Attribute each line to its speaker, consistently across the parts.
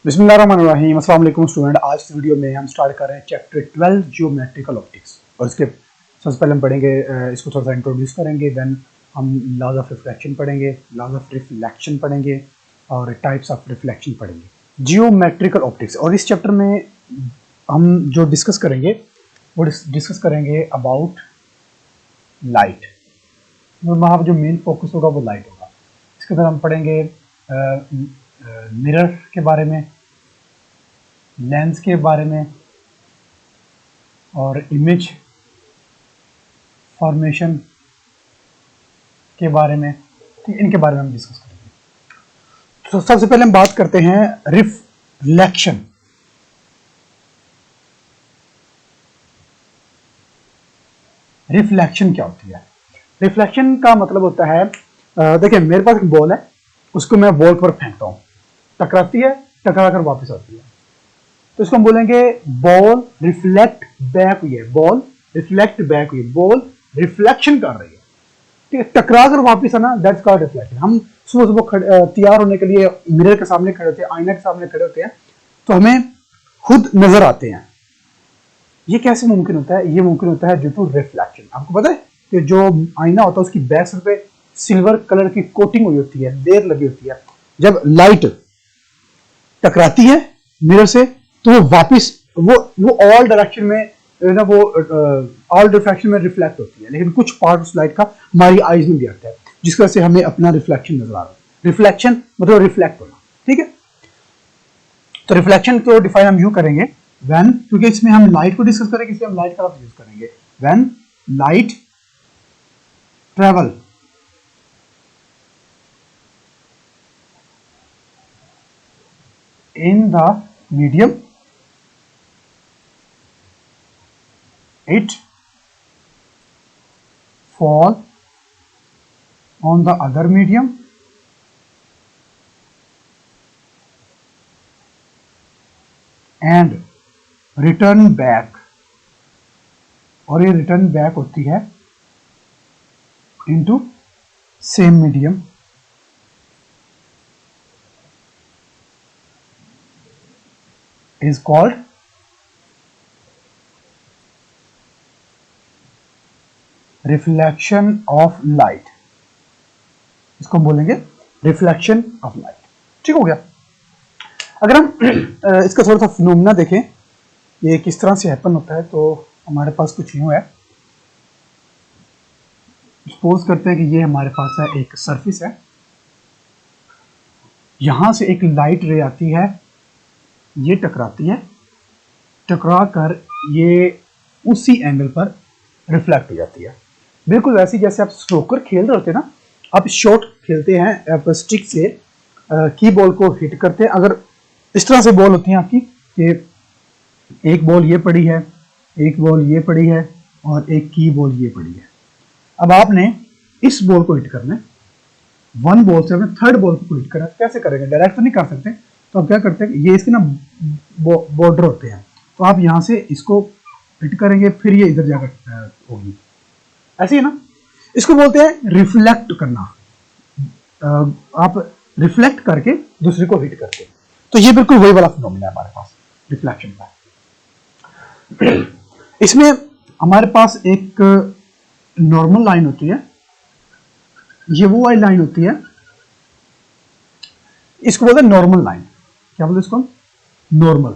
Speaker 1: बिस्मिल्लाहिर्रहमानिर्रहीम। अस्सलाम वालेकुम स्टूडेंट। आज की वीडियो में हम स्टार्ट कर रहे हैं चैप्टर 12 जियोमेट्रिकल ऑप्टिक्स। और इसके सबसे पहले हम पढ़ेंगे, इसको थोड़ा सा इंट्रोड्यूस करेंगे, देन हम लॉज ऑफ रिफ्लेक्शन पढ़ेंगे, लॉज ऑफ रिफ्लेक्शन पढ़ेंगे और टाइप्स ऑफ रिफ्लेक्शन पढ़ेंगे। Geometrical optics. और इस चैप्टर में हम जो डिस्कस करेंगे वो डिस्कस करेंगे अबाउट लाइट। वहाँ जो मेन फोकस होगा वो लाइट होगा। इसके अंदर हम पढ़ेंगे मिरर के बारे में, लेंस के बारे में और इमेज फॉर्मेशन के बारे में। ठीक, इनके बारे में हम डिस्कस करेंगे। तो सबसे पहले हम बात करते हैं रिफ्लेक्शन। रिफ्लेक्शन क्या होती है? रिफ्लेक्शन का मतलब होता है, देखिए मेरे पास एक बॉल है, उसको मैं वॉल पर फेंकता हूँ, टकराती है, टकरा कर वापस आती है, तो इसको हम बोलेंगे बॉल रिफ्लेक्ट बैक हुई है, बॉल रिफ्लेक्ट बैक हुई है, बॉल रिफ्लेक्शन कर रही है। ठीक है, टकरा कर वापस आना, दैट्स कॉल्ड रिफ्लेक्शन। हम सुबह सुबह तैयार होने के लिए मिरर के सामने खड़े होते हैं, आईना के सामने खड़े होते हैं, तो हमें खुद नजर आते हैं। ये कैसे मुमकिन होता है? ये मुमकिन होता है ड्यू टू रिफ्लेक्शन। आपको पता है कि जो आईना होता है उसकी बैक साइड पे सिल्वर कलर की कोटिंग हुई होती है, लेयर लगी होती है। जब लाइट टकराती है मिरर से तो वो वापस वो ऑल डायरेक्शन में ना, वो ऑल डिफ्रैक्शन में रिफ्लेक्ट होती है, लेकिन कुछ पार्ट उस लाइट का हमारी आईज में भी आता है, जिसकी वजह से हमें अपना रिफ्लेक्शन नजर आ रहा है। रिफ्लेक्शन मतलब रिफ्लेक्ट होना। ठीक है, तो रिफ्लेक्शन को डिफाइन हम यूं करेंगे, व्हेन, क्योंकि इसमें हम लाइट को डिस्कस करेंगे, इसलिए हम लाइट का लफ्ज यूज करेंगे। When light travel in the medium, it fall on the other medium and return back, और ये रिटर्न बैक होती है into same medium is called reflection of light. इसको हम बोलेंगे रिफ्लेक्शन ऑफ लाइट। ठीक हो गया। अगर हम इसका थोड़ा सा फिनोमेना देखें, ये किस तरह से हैपन होता है, तो हमारे पास कुछ यूं है। सपोज करते हैं कि ये हमारे पास है, एक सरफेस है, यहां से एक लाइट रे आती है, ये टकराती है, टकरा कर ये उसी एंगल पर रिफ्लेक्ट हो जाती है। बिल्कुल वैसे जैसे आप स्नोकर खेल रहे होते हैं ना, आप शॉट खेलते हैं, आप स्टिक से की बॉल को हिट करते हैं। अगर इस तरह से बॉल होती है आपकी कि एक बॉल ये पड़ी है, एक बॉल ये पड़ी है और एक की बॉल ये पड़ी है। अब आपने इस बॉल को हिट करना है, वन बॉल से अपने थर्ड बॉल को हिट करना है। कैसे करेंगे? डायरेक्ट तो नहीं कर सकते, तो आप क्या करते हैं, ये इसके ना बॉर्डर होते हैं, तो आप यहां से इसको हिट करेंगे, फिर ये इधर जाकर होगी, ऐसे ही ना। इसको बोलते हैं रिफ्लेक्ट करना। आप रिफ्लेक्ट करके दूसरे को हिट करते हैं, तो ये बिल्कुल वही वाला फिनोमेना है हमारे पास रिफ्लेक्शन का। इसमें हमारे पास एक नॉर्मल लाइन होती है, ये वो वाली लाइन होती है, इसको बोलते हैं नॉर्मल लाइन। क्या बोलते हैं इसको? नॉर्मल,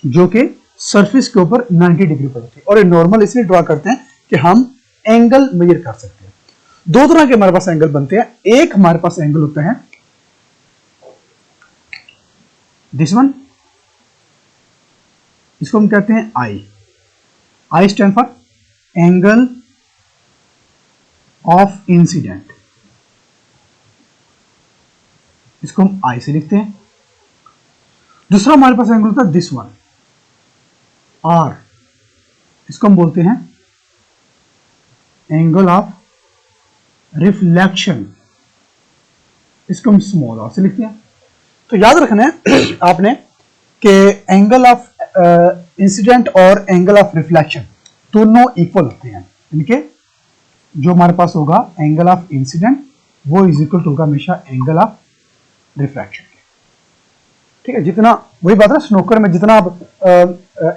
Speaker 1: जो कि सरफेस के ऊपर 90 डिग्री पर होती है। और ये नॉर्मल इसलिए ड्रॉ करते हैं कि हम एंगल मेजर कर सकते हैं। दो तरह के हमारे पास एंगल बनते हैं। एक हमारे पास एंगल होता है दिस वन, इसको हम कहते हैं I. I stand for angle of incident, इसको हम आई से लिखते हैं। दूसरा हमारे पास एंगल होता है दिस वन, आर, इसको हम बोलते हैं एंगल ऑफ रिफ्लेक्शन, इसको हम स्मॉल आर से लिखते हैं। तो याद रखना है आपने कि एंगल ऑफ इंसिडेंट और एंगल ऑफ रिफ्लेक्शन दोनों इक्वल होते हैं। इनके जो हमारे पास होगा एंगल ऑफ इंसिडेंट वो इज इक्वल टू होगा हमेशा एंगल ऑफ रिफ्रैक्शन के। ठीक है, जितना, वही बात है ना, स्नोकर में जितना आप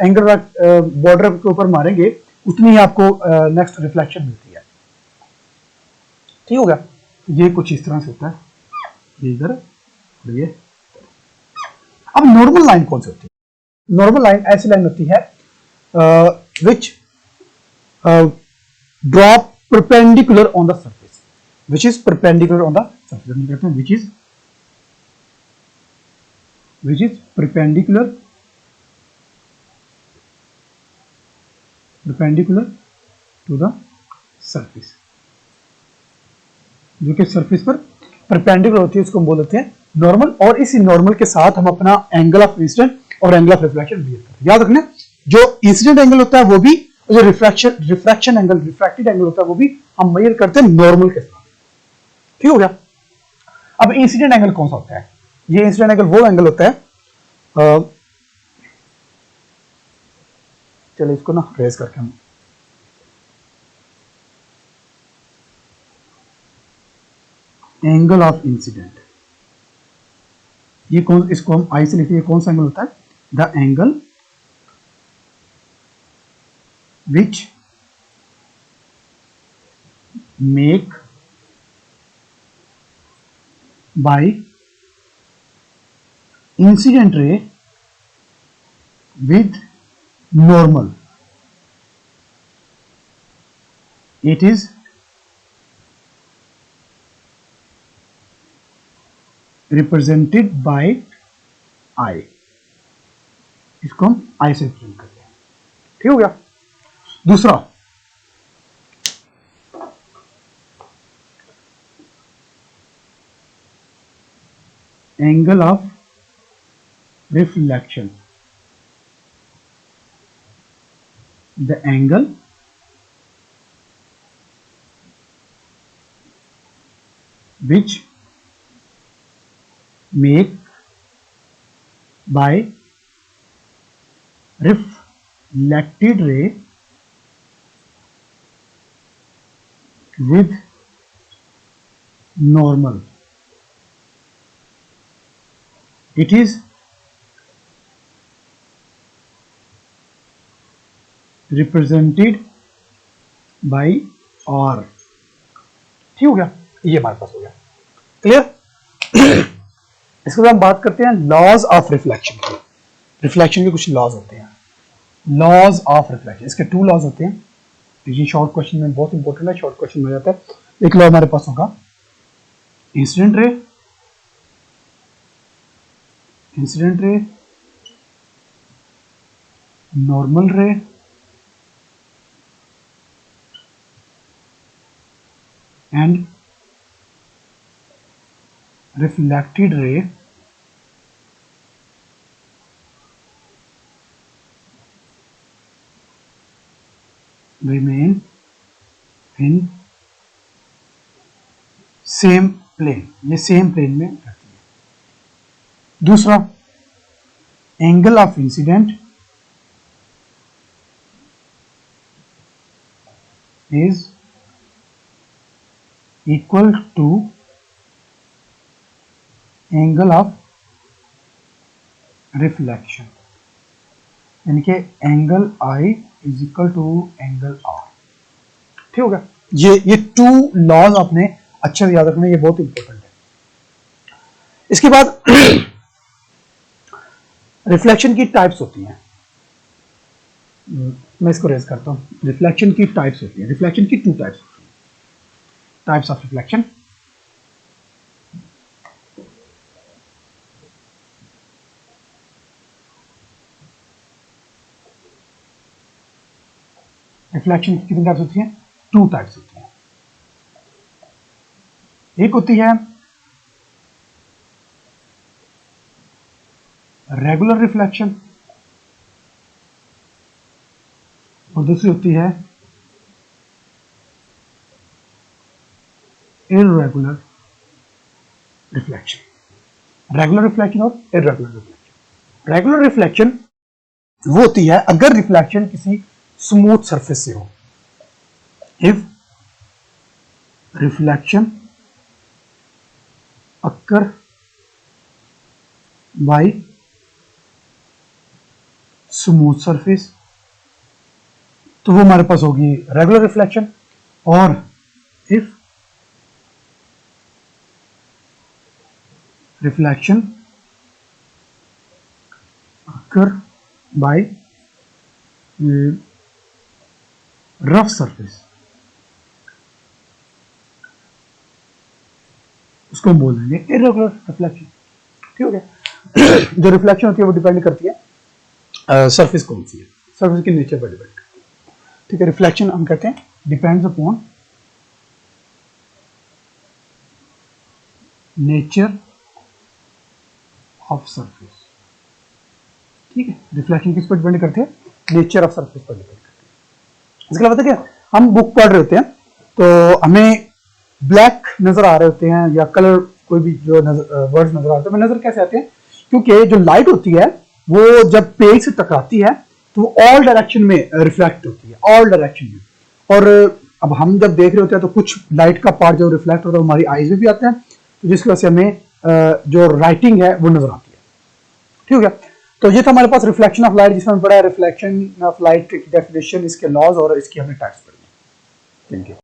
Speaker 1: एंगल बॉर्डर के ऊपर मारेंगे उतनी ही आपको नेक्स्ट रिफ्लेक्शन मिलती है। ठीक हो गया, ये कुछ इस तरह से होता है, ये इधर और ये। अब नॉर्मल लाइन कौन सी होती है? नॉर्मल लाइन ऐसी लाइन होती है which drop perpendicular on the surface, which is perpendicular on the surface, हम कहते हैं which is perpendicular to the surface, जो कि सरफेस पर परपेंडिकुलर होती है, उसको हम बोल देते हैं नॉर्मल। और इसी नॉर्मल के साथ हम अपना एंगल ऑफ इंसिडेंट और एंगल ऑफ रिफ्लेक्शन मेजर करते हैं। याद रखना, जो इंसिडेंट एंगल होता है वो भी, जो रिफ्रैक्शन एंगल, रिफ्रैक्टेड एंगल होता है वो भी हम मेजर करते हैं नॉर्मल के साथ। ठीक हो गया। अब इंसिडेंट एंगल कौन सा होता है? ये इंसिडेंट एंगल वो एंगल होता है, चलो इसको ना रेज करके हम, एंगल ऑफ इंसिडेंट, ये कौन, इसको हम आई से लिखते हैं, कौन सा एंगल होता है? The angle which make by incident ray with normal, it is represented by I, इसको हम I से रिप्रेजेंट करते हैं। ठीक हो गया। दूसरा, angle of reflection, the angle which make by reflected ray with normal, it is represented by R. ठीक हो गया, ये हमारे पास हो गया। क्लियर। इसके बाद हम बात करते हैं लॉज ऑफ रिफ्लेक्शन की। रिफ्लेक्शन के कुछ लॉज होते हैं, लॉज ऑफ रिफ्लेक्शन। इसके 2 लॉज होते हैं, ये शॉर्ट क्वेश्चन में बहुत इंपॉर्टेंट है, शॉर्ट क्वेश्चन में जाता है। एक लॉ हमारे पास होगा इंसिडेंट रे, नॉर्मल रे and reflected ray remain in same plane, ये सेम प्लेन में रहती है। दूसरा, angle of incident is equal to angle of reflection, यानी कि angle I is equal to angle R. ठीक हो गया। ये 2 लॉज आपने अच्छे से याद रखना, ये बहुत इंपॉर्टेंट है। इसके बाद रिफ्लेक्शन की टाइप्स होती हैं, मैं इसको रेज करता हूं। रिफ्लेक्शन की टाइप्स होती हैं, रिफ्लेक्शन की 2 टाइप्स होती हैं, टाइप्स ऑफ रिफ्लेक्शन। रिफ्लेक्शन की कितनी टाइप्स होती हैं? 2 टाइप्स होती हैं। एक होती है रेगुलर रिफ्लेक्शन और दूसरी होती है इररेगुलर रिफ्लेक्शन। रेगुलर रिफ्लेक्शन और इररेगुलर रिफ्लेक्शन। रेगुलर रिफ्लेक्शन वो होती है अगर रिफ्लेक्शन किसी स्मूथ सरफेस से हो, if reflection occur by smooth surface, तो वो हमारे पास होगी रेगुलर रिफ्लेक्शन। और if reflection occur by rough surface, उसको हम बोल देंगे इरेगुलर रिफ्लेक्शन। ठीक हो गया। जो रिफ्लेक्शन होती है वो डिपेंड करती है सरफेस कौन सी है, सरफेस के नेचर पर डिपेंड करती है। ठीक है, रिफ्लेक्शन हम कहते हैं depends upon nature of surface. ठीक है, रिफ्लेक्शन किस पर डिपेंड करती है, नेचर ऑफ सरफेस पर डिपेंड करती है। इसके अलावा क्या, हम बुक पढ़ रहे होते हैं तो हमें ब्लैक नजर आ रहे होते हैं या कलर कोई भी जो वर्ड्स नजर आ रहे हैं, नजर कैसे आते हैं, क्योंकि जो लाइट होती है वो जब पेज से टकराती है तो वो ऑल डायरेक्शन में रिफ्लेक्ट होती है, ऑल डायरेक्शन में। और अब हम जब देख रहे होते हैं तो कुछ लाइट का पार्ट जो रिफ्लेक्ट होता है हमारी आईज में भी आता है, तो जिसकी वजह से हमें जो राइटिंग है वो नजर आती है। ठीक है, तो ये था हमारे पास रिफ्लेक्शन ऑफ लाइट, जिसमें हमने पढ़ा है रिफ्लेक्शन ऑफ लाइट की डेफिनेशन, इसके लॉज और इसकी हमने टाइप्स पढ़ी। Thank you.